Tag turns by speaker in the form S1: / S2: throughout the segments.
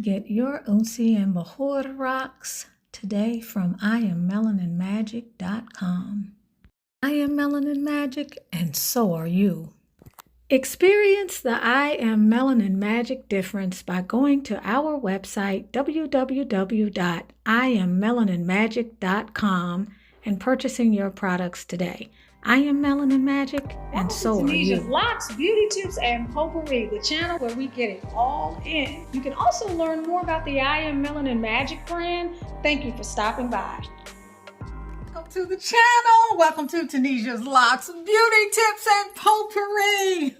S1: Get your unsi and bahor rocks today from IamMelaninMagic.com. I am Melanin Magic, and so are you. Experience the I Am Melanin Magic difference by going to our website, www.IamMelaninMagic.com, and purchasing your products today. I am Melanin Magic, and so are you.
S2: Locs, beauty tips, and potpourri, the channel where we get it all in. You can also learn more about the I Am Melanin Magic brand. Thank you for stopping by.
S3: Welcome to the channel. Welcome to Tanesia's Locs, beauty tips and potpourri.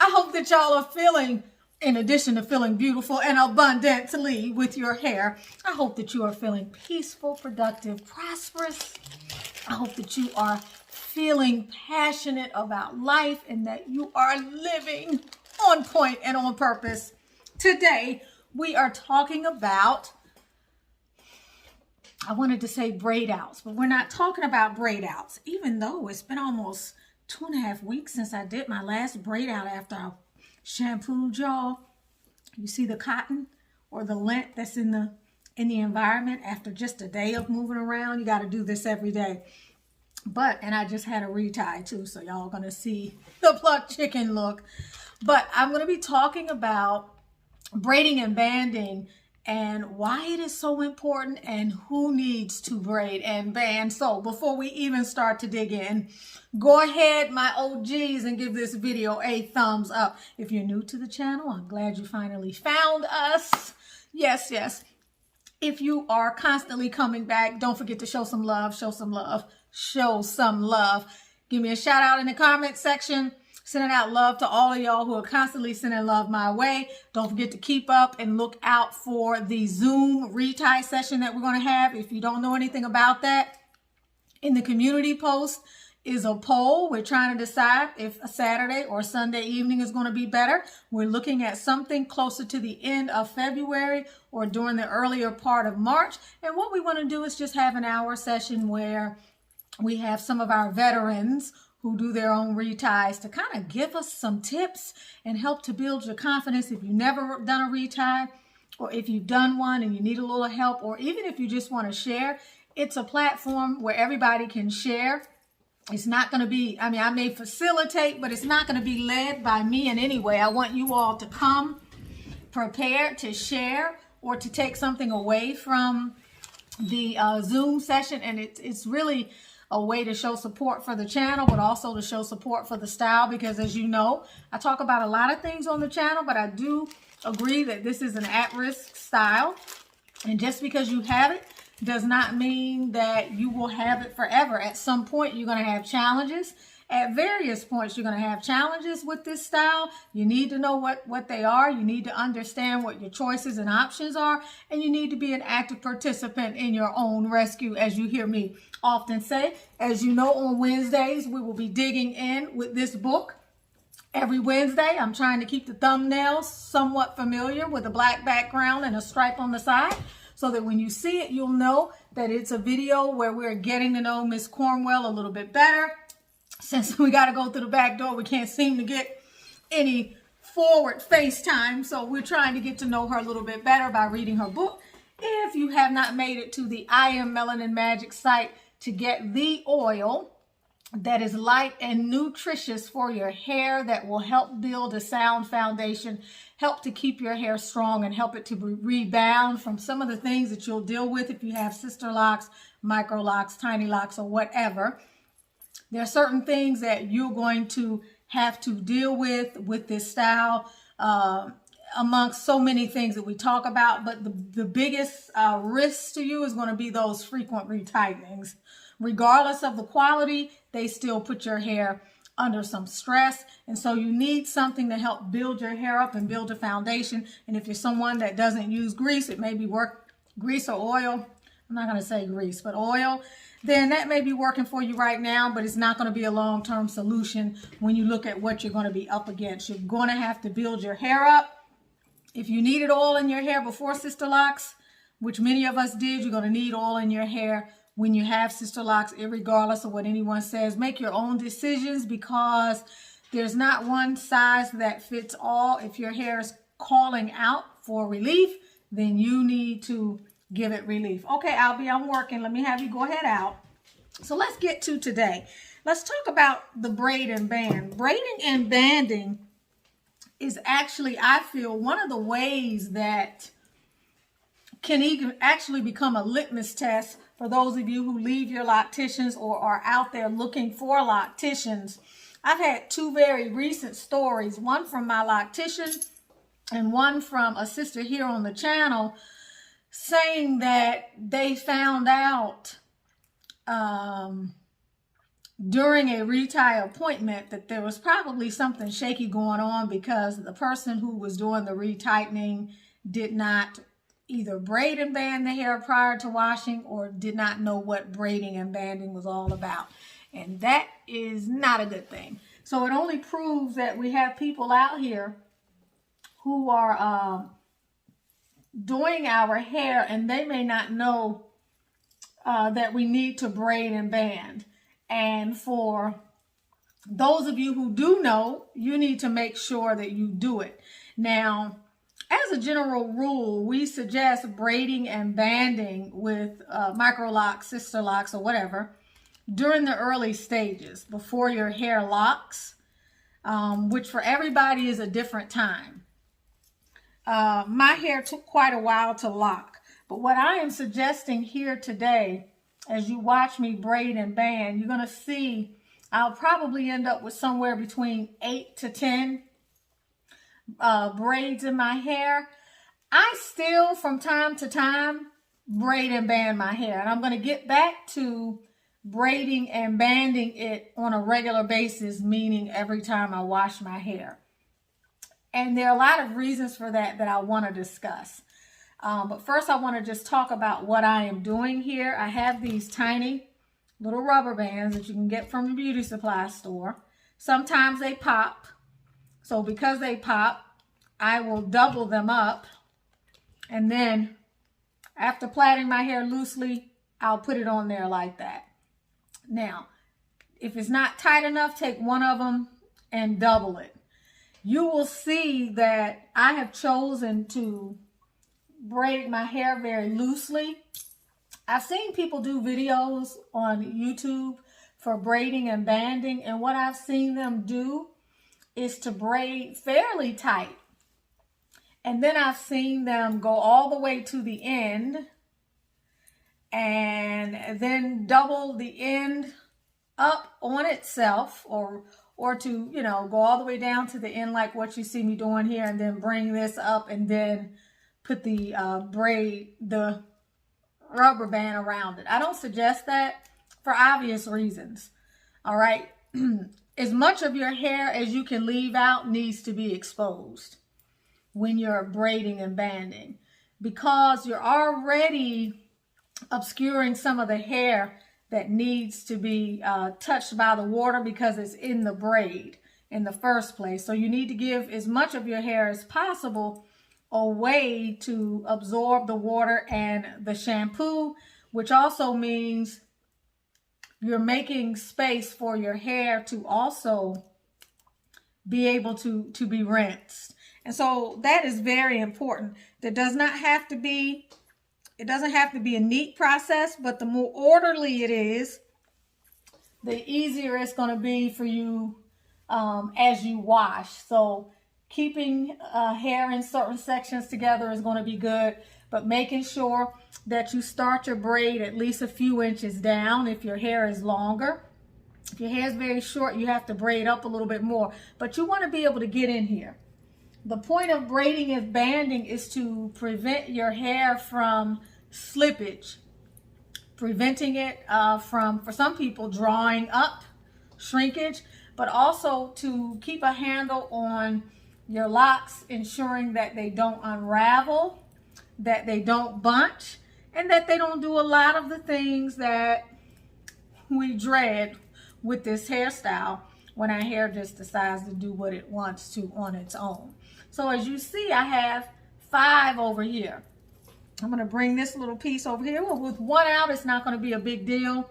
S3: I hope that y'all are feeling, in addition to feeling beautiful and abundantly with your hair, I hope that you are feeling peaceful, productive, prosperous. I hope that you are feeling passionate about life and that you are living on point and on purpose. Today, we are talking about, I wanted to say braid outs, but we're not talking about braid outs, even though it's been almost 2.5 weeks since I did my last braid out after I shampooed y'all. You see the cotton or the lint that's in the environment after just a day of moving around. You got to do this every day. And I just had a retie too, so y'all gonna see the plucked chicken look. But I'm gonna be talking about braiding and banding and why it is so important and who needs to braid and band. So before we even start to dig in, go ahead, my OGs, and give this video a thumbs up. If you're new to the channel, I'm glad you finally found us. Yes, yes. If you are constantly coming back, don't forget to show some love, show some love, show some love. Give me a shout out in the comment section. Sending out love to all of y'all who are constantly sending love my way. Don't forget to keep up and look out for the Zoom retie session that we're going to have. If you don't know anything about that, in the community post is a poll. We're trying to decide if a Saturday or Sunday evening is going to be better. We're looking at something closer to the end of February or during the earlier part of March. And what we want to do is just have an hour session where we have some of our veterans who do their own reties to kind of give us some tips and help to build your confidence. If you've never done a retie, or if you've done one and you need a little help, or even if you just want to share, it's a platform where everybody can share. It's not going to be, I may facilitate, but it's not going to be led by me in any way. I want you all to come prepared to share or to take something away from the Zoom session. And it's really a way to show support for the channel, but also to show support for the style, because as you know, I talk about a lot of things on the channel, but I do agree that this is an at-risk style. And just because you have it does not mean that you will have it forever. At some point, you're going to have challenges. At various points, you're going to have challenges with this style. You need to know what they are. You need to understand what your choices and options are. And you need to be an active participant in your own rescue, as you hear me often say. As you know, on Wednesdays, we will be digging in with this book. Every Wednesday, I'm trying to keep the thumbnails somewhat familiar with a black background and a stripe on the side, so that when you see it, you'll know that it's a video where we're getting to know Miss Cornwell a little bit better. Since we got to go through the back door, we can't seem to get any forward FaceTime. So we're trying to get to know her a little bit better by reading her book. If you have not made it to the I Am Melanin Magic site to get the oil that is light and nutritious for your hair, that will help build a sound foundation, help to keep your hair strong, and help it to rebound from some of the things that you'll deal with if you have Sisterlocks, Microlocks, Tiny Locks, or whatever. There are certain things that you're going to have to deal with this style, amongst so many things that we talk about. But the biggest risk to you is going to be those frequent retightenings. Regardless of the quality, they still put your hair under some stress. And so you need something to help build your hair up and build a foundation. And if you're someone that doesn't use grease, it may be grease or oil. I'm not going to say grease, but oil. Then that may be working for you right now, but it's not going to be a long-term solution when you look at what you're going to be up against. You're going to have to build your hair up. If you needed oil in your hair before Sisterlocks, which many of us did, you're going to need oil in your hair when you have Sisterlocks, regardless of what anyone says. Make your own decisions, because there's not one size that fits all. If your hair is calling out for relief, then you need to give it relief. Okay, Albie, I'm working. Let me have you go ahead out. So let's get to today. Let's talk about the braid and band. Braiding and banding is actually, I feel, one of the ways that can even actually become a litmus test for those of you who leave your locticians or are out there looking for locticians. I've had two very recent stories, one from my loctician and one from a sister here on the channel, saying that they found out during a retie appointment that there was probably something shaky going on because the person who was doing the retightening did not either braid and band the hair prior to washing or did not know what braiding and banding was all about. And that is not a good thing. So it only proves that we have people out here who are doing our hair and they may not know that we need to braid and band. And for those of you who do know, you need to make sure that you do it. Now, as a general rule, we suggest braiding and banding with Microlocks, Sisterlocks, or whatever during the early stages before your hair locks, which for everybody is a different time. My hair took quite a while to lock, but what I am suggesting here today, as you watch me braid and band, you're going to see I'll probably end up with somewhere between 8 to 10 braids in my hair. I still, from time to time, braid and band my hair. And I'm going to get back to braiding and banding it on a regular basis, meaning every time I wash my hair. And there are a lot of reasons for that I want to discuss. But first, I want to just talk about what I am doing here. I have these tiny little rubber bands that you can get from a beauty supply store. Sometimes they pop. So because they pop, I will double them up. And then after plaiting my hair loosely, I'll put it on there like that. Now, if it's not tight enough, take one of them and double it. You will see that I have chosen to braid my hair very loosely. I've seen people do videos on YouTube for braiding and banding, and what I've seen them do is to braid fairly tight. And then I've seen them go all the way to the end and then double the end up on itself, or to, you know, go all the way down to the end like what you see me doing here, and then bring this up and then put the the rubber band around it. I don't suggest that for obvious reasons. All right. As much of your hair as you can leave out needs to be exposed when you're braiding and banding, because you're already obscuring some of the hair that needs to be touched by the water because it's in the braid in the first place. So you need to give as much of your hair as possible a way to absorb the water and the shampoo, which also means you're making space for your hair to also be able to be rinsed. And so that is very important. That does not have to be, it doesn't have to be a neat process, but the more orderly it is, the easier it's going to be for you as you wash. So keeping hair in certain sections together is going to be good, but making sure that you start your braid at least a few inches down if your hair is longer. If your hair is very short, you have to braid up a little bit more, but you want to be able to get in here. The point of braiding and banding is to prevent your hair from slippage, preventing it from, for some people, drawing up, shrinkage, but also to keep a handle on your locks, ensuring that they don't unravel, that they don't bunch, and that they don't do a lot of the things that we dread with this hairstyle when our hair just decides to do what it wants to on its own. So as you see, I have 5 over here. I'm going to bring this little piece over here. Well, with one out, it's not going to be a big deal.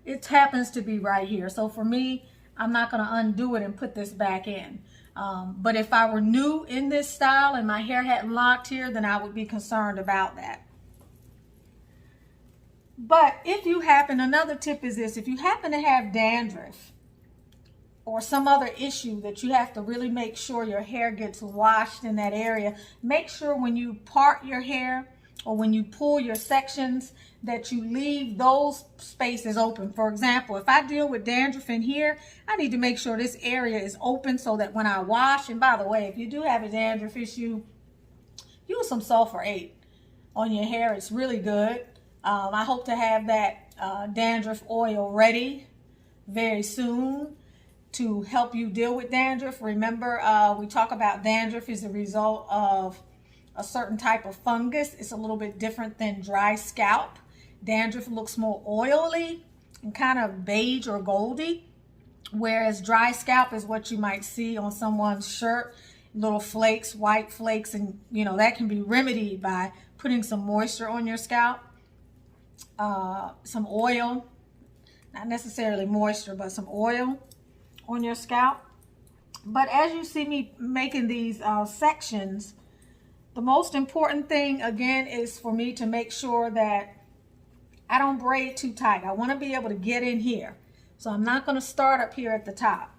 S3: It happens to be right here. So for me, I'm not going to undo it and put this back in. But if I were new in this style and my hair hadn't locked here, then I would be concerned about that. But if you happen, another tip is this, if you happen to have dandruff or some other issue that you have to really make sure your hair gets washed in that area, make sure when you part your hair or when you pull your sections that you leave those spaces open. For example, if I deal with dandruff in here, I need to make sure this area is open so that when I wash, and by the way, if you do have a dandruff issue, use some sulfur 8 on your hair. It's really good. I hope to have that dandruff oil ready very soon to help you deal with dandruff. Remember, we talk about dandruff is a result of a certain type of fungus. It's a little bit different than dry scalp. Dandruff looks more oily and kind of beige or goldy, whereas dry scalp is what you might see on someone's shirt, little flakes, white flakes, and you know that can be remedied by putting some moisture on your scalp, some oil, not necessarily moisture, but some oil on your scalp. But as you see me making these sections, the most important thing again is for me to make sure that I don't braid too tight. I want to be able to get in here. So I'm not going to start up here at the top.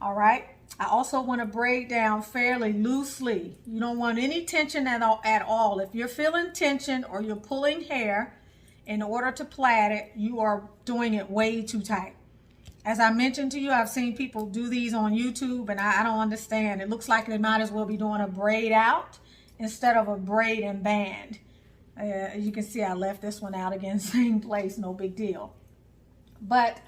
S3: All right. I also want to braid down fairly loosely. You don't want any tension at all. If you're feeling tension or you're pulling hair in order to plait it, you are doing it way too tight. As I mentioned to you, I've seen people do these on YouTube and I don't understand. It looks like they might as well be doing a braid out instead of a braid and band. You can see I left this one out again, same place, no big deal. But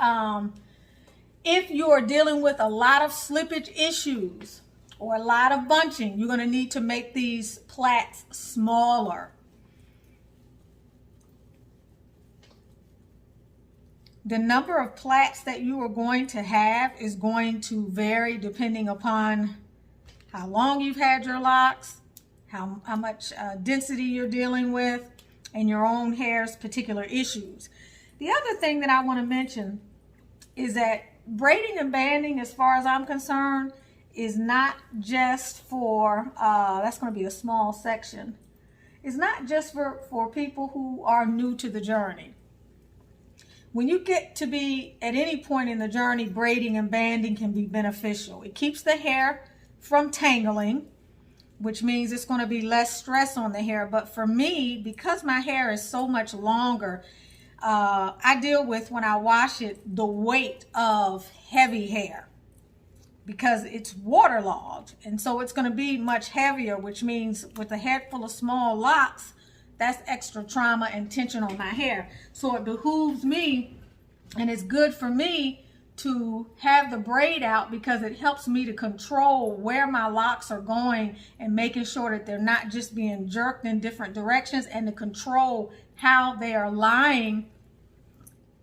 S3: if you are dealing with a lot of slippage issues or a lot of bunching, you're going to need to make these plaits smaller. The number of plaits that you are going to have is going to vary depending upon how long you've had your locks, how much density you're dealing with, and your own hair's particular issues. The other thing that I want to mention is that braiding and banding, as far as I'm concerned, is not just for, that's going to be a small section, it's not just for people who are new to the journey. When you get to be at any point in the journey, braiding and banding can be beneficial. It keeps the hair from tangling, which means it's going to be less stress on the hair. But for me, because my hair is so much longer, I deal with, when I wash it, the weight of heavy hair because it's waterlogged. And so it's going to be much heavier, which means with a head full of small locks, that's extra trauma and tension on my hair. So it behooves me, and it's good for me to have the braid out because it helps me to control where my locks are going and making sure that they're not just being jerked in different directions, and to control how they are lying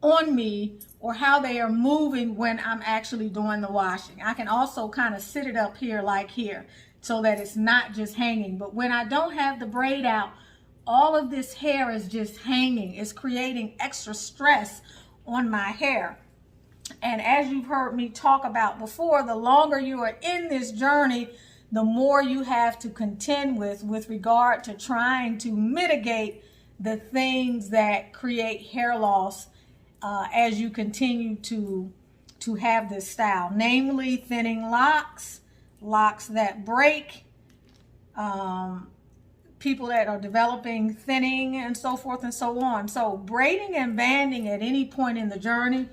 S3: on me or how they are moving when I'm actually doing the washing. I can also kind of sit it up here like here so that it's not just hanging. But when I don't have the braid out, all of this hair is just hanging. It's creating extra stress on my hair. And as you've heard me talk about before, the longer you are in this journey, the more you have to contend with regard to trying to mitigate the things that create hair loss as you continue to have this style, namely thinning locks, locks that break, people that are developing thinning, and so forth and so on. So braiding and banding at any point in the journey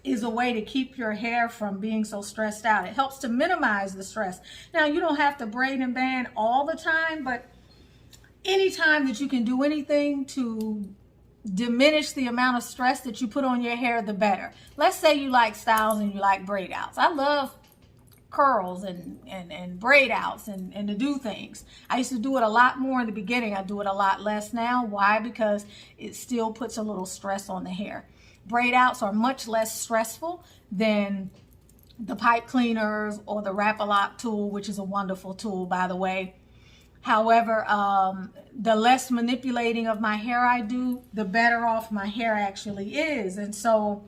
S3: is a way to keep your hair from being so stressed out. It helps to minimize the stress. Now, you don't have to braid and band all the time, but anytime that you can do anything to diminish the amount of stress that you put on your hair, the better. Let's say you like styles and you like braid outs. I love curls and braid outs and to do things. I used to do it a lot more in the beginning. I do it a lot less now. Why? Because it still puts a little stress on the hair. Braid outs are much less stressful than the pipe cleaners or the Wrap-A-Lock tool, which is a wonderful tool, by the way. However, the less manipulating of my hair I do, the better off my hair actually is. And so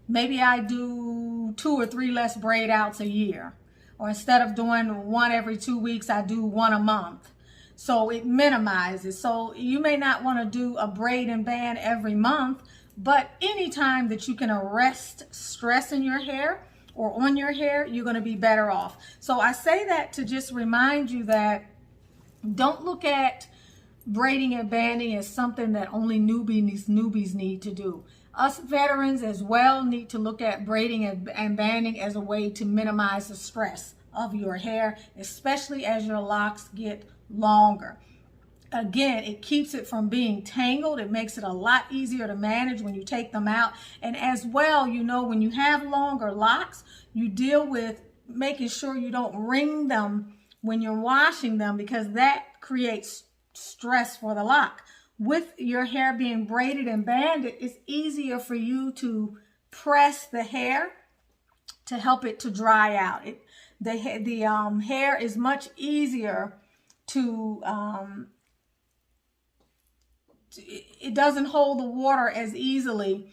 S3: maybe I do 2 or 3 less braid outs a year. Or instead of doing one every 2 weeks, I do one a month. So it minimizes. So you may not want to do a braid and band every month, but anytime that you can arrest stress in your hair or on your hair, you're going to be better off. So I say that to just remind you that don't look at braiding and banding as something that only newbies need to do. Us veterans as well need to look at braiding and banding as a way to minimize the stress of your hair, especially as your locks get longer. Again, it keeps it from being tangled. It makes it a lot easier to manage when you take them out. And as well, you know, when you have longer locks, you deal with making sure you don't wring them when you're washing them, because that creates stress for the lock. With your hair being braided and banded, it's easier for you to press the hair to help it to dry out. The hair is much easier to, it doesn't hold the water as easily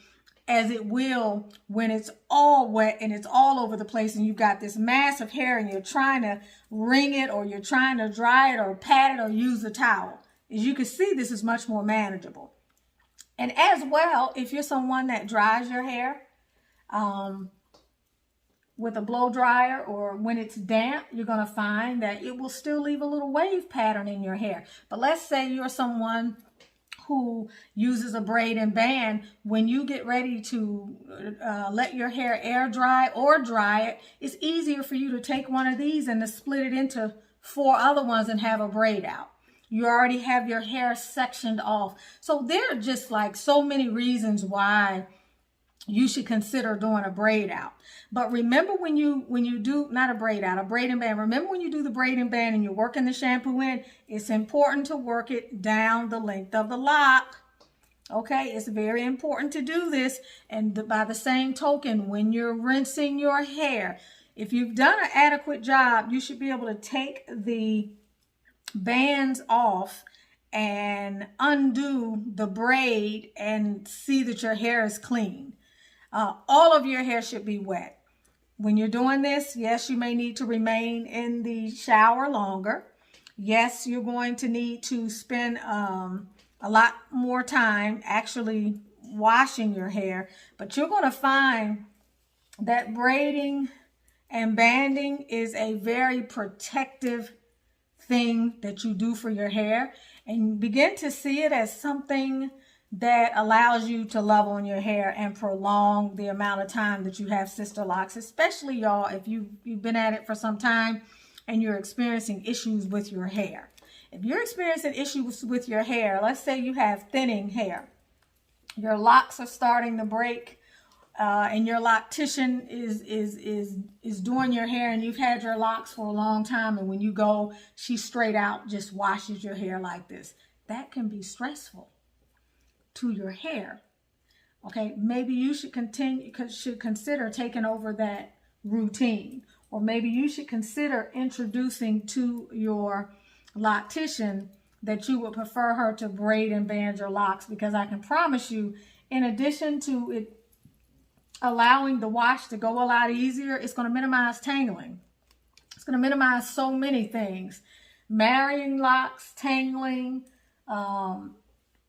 S3: as it will when it's all wet and it's all over the place and you've got this mass of hair and you're trying to wring it or you're trying to dry it or pat it or use a towel. As you can see, this is much more manageable. And as well, if you're someone that dries your hair with a blow dryer or when it's damp, you're going to find that it will still leave a little wave pattern in your hair. But let's say you're someone who uses a braid and band. When you get ready to let your hair air dry or dry it, it's easier for you to take one of these and to split it into 4 other ones and have a braid out. You already have your hair sectioned off. So there are just like so many reasons why you should consider doing a braid out. But remember when you do, not a braid out, a braid and band. Remember when you do the braid and band and you're working the shampoo in, it's important to work it down the length of the lock. Okay, it's very important to do this. And by the same token, when you're rinsing your hair, if you've done an adequate job, you should be able to take the bands off and undo the braid and see that your hair is clean. All of your hair should be wet. When you're doing this, yes, you may need to remain in the shower longer. Yes, you're going to need to spend a lot more time actually washing your hair, but you're going to find that braiding and banding is a very protective thing that you do for your hair, and begin to see it as something that allows you to love on your hair and prolong the amount of time that you have Sisterlocks, especially y'all if you've been at it for some time and you're experiencing issues with your hair. If you're experiencing issues with your hair, let's say you have thinning hair, your locks are starting to break, and your loctician is doing your hair and you've had your locks for a long time, and when you go, she straight out just washes your hair like this. That can be stressful to your hair. Okay, maybe you should consider taking over that routine, or maybe you should consider introducing to your loctician that you would prefer her to braid and band your locks, because I can promise you, in addition to it allowing the wash to go a lot easier, it's going to minimize tangling. It's going to minimize so many things. Marrying locks, tangling,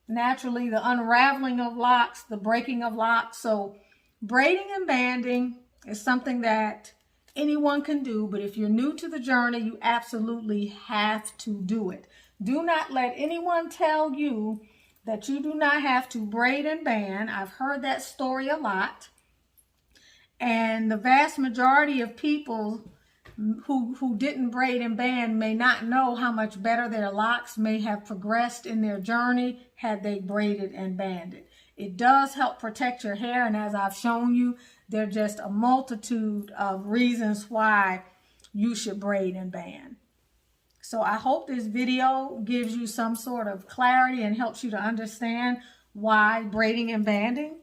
S3: naturally the unraveling of locks, the breaking of locks. So braiding and banding is something that anyone can do, but if you're new to the journey, you absolutely have to do it. Do not let anyone tell you that you do not have to braid and band. I've heard that story a lot. And the vast majority of people who didn't braid and band may not know how much better their locks may have progressed in their journey had they braided and banded. It does help protect your hair, and as I've shown you, there are just a multitude of reasons why you should braid and band. So I hope this video gives you some sort of clarity and helps you to understand why braiding and banding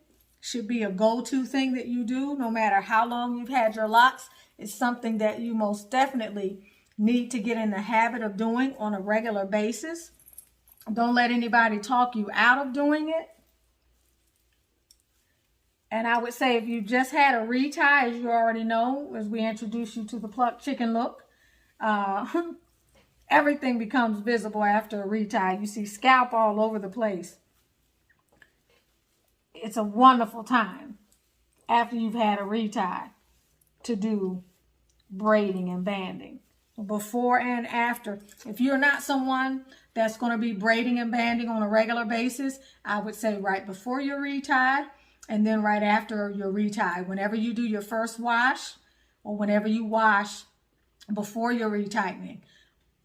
S3: should be a go-to thing that you do no matter how long you've had your locks. It's something that you most definitely need to get in the habit of doing on a regular basis. Don't let anybody talk you out of doing it. And I would say if you just had a retie, as you already know, as we introduce you to the plucked chicken look, everything becomes visible after a retie. You see scalp all over the place. It's a wonderful time after you've had a retie to do braiding and banding. Before and after. If you're not someone that's going to be braiding and banding on a regular basis, I would say right before your retie and then right after your retie. Whenever you do your first wash or whenever you wash before your retightening,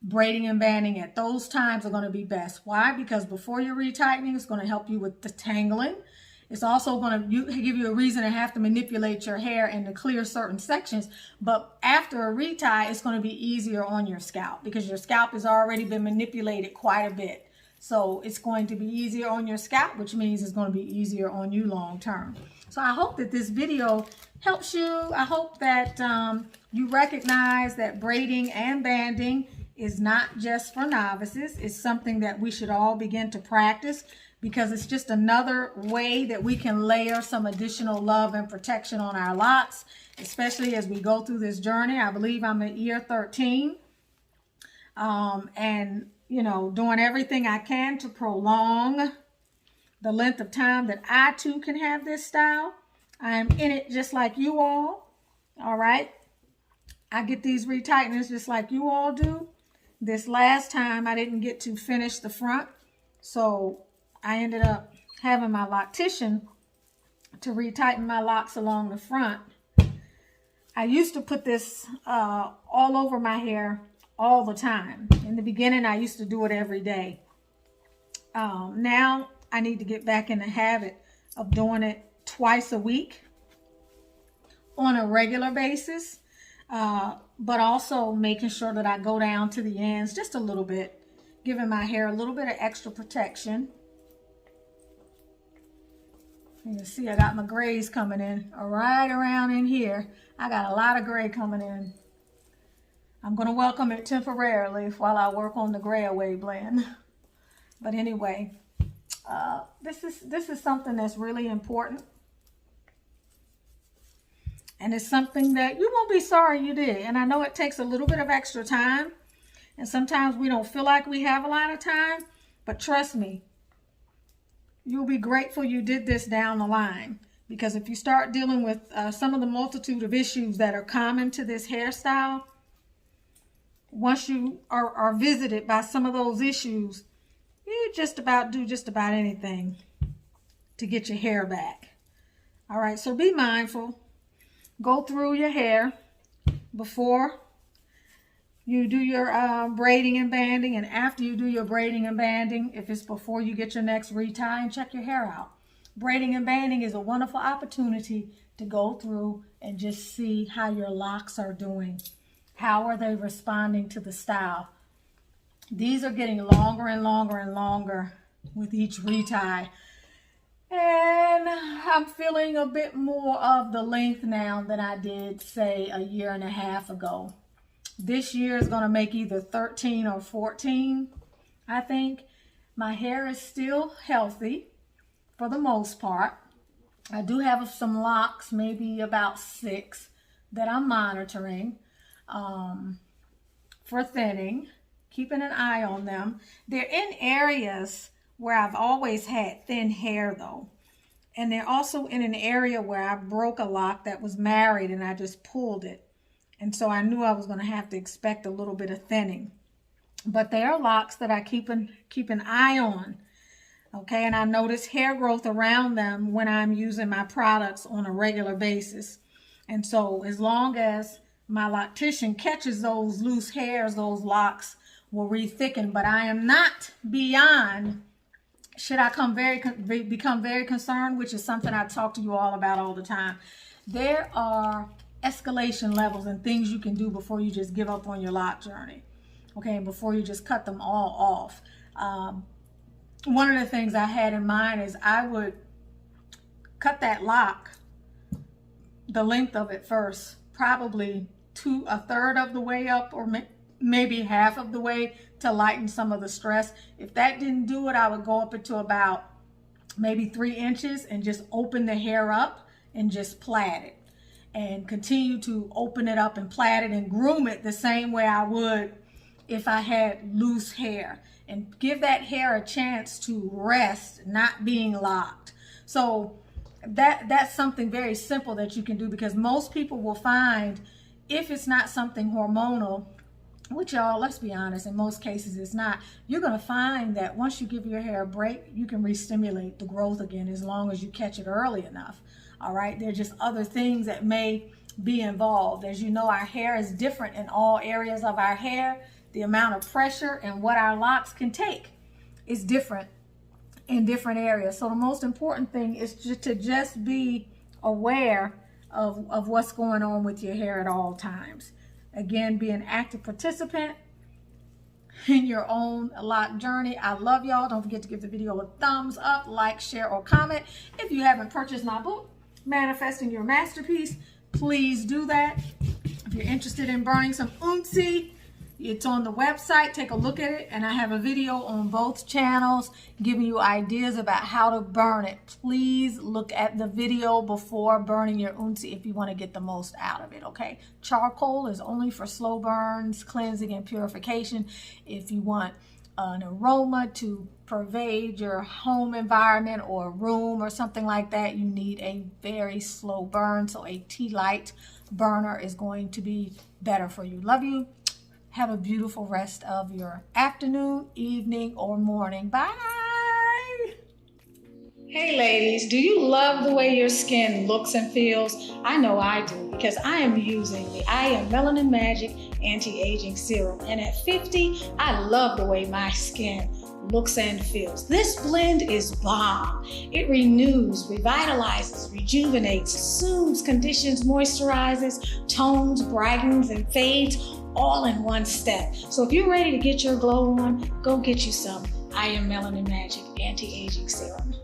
S3: braiding and banding at those times are going to be best. Why? Because before your retightening, it's going to help you with the tangling. It's also going to give you a reason to have to manipulate your hair and to clear certain sections. But after a retie, it's going to be easier on your scalp because your scalp has already been manipulated quite a bit. So it's going to be easier on your scalp, which means it's going to be easier on you long term. So I hope that this video helps you. I hope that you recognize that braiding and banding is not just for novices. It's something that we should all begin to practice, because it's just another way that we can layer some additional love and protection on our locks, especially as we go through this journey. I believe I'm at year 13. And, you know, doing everything I can to prolong the length of time that I too can have this style. I'm in it just like you all right? I get these retighteners just like you all do. This last time I didn't get to finish the front, so I ended up having my loctician to retighten my locks along the front. I used to put this all over my hair all the time. In the beginning, I used to do it every day. Now, I need to get back in the habit of doing it twice a week on a regular basis, but also making sure that I go down to the ends just a little bit, giving my hair a little bit of extra protection. You can see I got my grays coming in right around in here. I got a lot of gray coming in. I'm going to welcome it temporarily while I work on the gray away blend. But anyway, this is something that's really important. And it's something that you won't be sorry you did. And I know it takes a little bit of extra time. And sometimes we don't feel like we have a lot of time. But trust me, you'll be grateful you did this down the line, because if you start dealing with some of the multitude of issues that are common to this hairstyle, once you are visited by some of those issues, you just about do just about anything to get your hair back. All right, so be mindful. Go through your hair before you do your braiding and banding, and after you do your braiding and banding, if it's before you get your next retie, and check your hair out. Braiding and banding is a wonderful opportunity to go through and just see how your locks are doing. How are they responding to the style? These are getting longer and longer and longer with each retie. And I'm feeling a bit more of the length now than I did, say, a year and a half ago. This year is going to make either 13 or 14, I think. My hair is still healthy for the most part. I do have some locks, maybe about 6, that I'm monitoring for thinning, keeping an eye on them. They're in areas where I've always had thin hair though. And they're also in an area where I broke a lock that was married and I just pulled it. And so I knew I was going to have to expect a little bit of thinning. But they are locks that I keep an eye on. Okay, and I notice hair growth around them when I'm using my products on a regular basis. And so as long as my loctician catches those loose hairs, those locks will re-thicken. But I am not beyond, should I become very concerned, which is something I talk to you all about all the time. There are escalation levels and things you can do before you just give up on your lock journey. Okay, and before you just cut them all off. One of the things I had in mind is I would cut that lock, the length of it first, probably a third of the way up, or maybe half of the way, to lighten some of the stress. If that didn't do it, I would go up into about maybe 3 inches and just open the hair up and just plait it, and continue to open it up and plait it and groom it the same way I would if I had loose hair, and give that hair a chance to rest, not being locked. So that's something very simple that you can do, because most people will find, if it's not something hormonal, which, y'all, let's be honest, in most cases it's not, you're going to find that once you give your hair a break, you can re-stimulate the growth again, as long as you catch it early enough. All right, there are just other things that may be involved. As you know, our hair is different in all areas of our hair. The amount of pressure and what our locks can take is different in different areas. So the most important thing is to just be aware of what's going on with your hair at all times. Again, be an active participant in your own lock journey. I love y'all. Don't forget to give the video a thumbs up, like, share, or comment. If you haven't purchased my book, Manifesting Your Masterpiece, please do that. If you're interested in burning some unsi, it's on the website. Take a look at it, and I have a video on both channels giving you ideas about how to burn it. Please look at the video before burning your unsi if you want to get the most out of it, okay? Charcoal is only for slow burns, cleansing, and purification. If you want an aroma to pervade your home environment or room or something like that, you need a very slow burn. So a tea light burner is going to be better for you. Love you. Have a beautiful rest of your afternoon, evening, or morning. Bye.
S2: Hey ladies, do you love the way your skin looks and feels? I know I do, because I am using the I Am Melanin Magic Anti-Aging Serum. And at 50, I love the way my skin looks and feels. This blend is bomb. It renews, revitalizes, rejuvenates, soothes, conditions, moisturizes, tones, brightens, and fades, all in one step. So if you're ready to get your glow on, go get you some I Am Melanin Magic Anti-Aging Serum.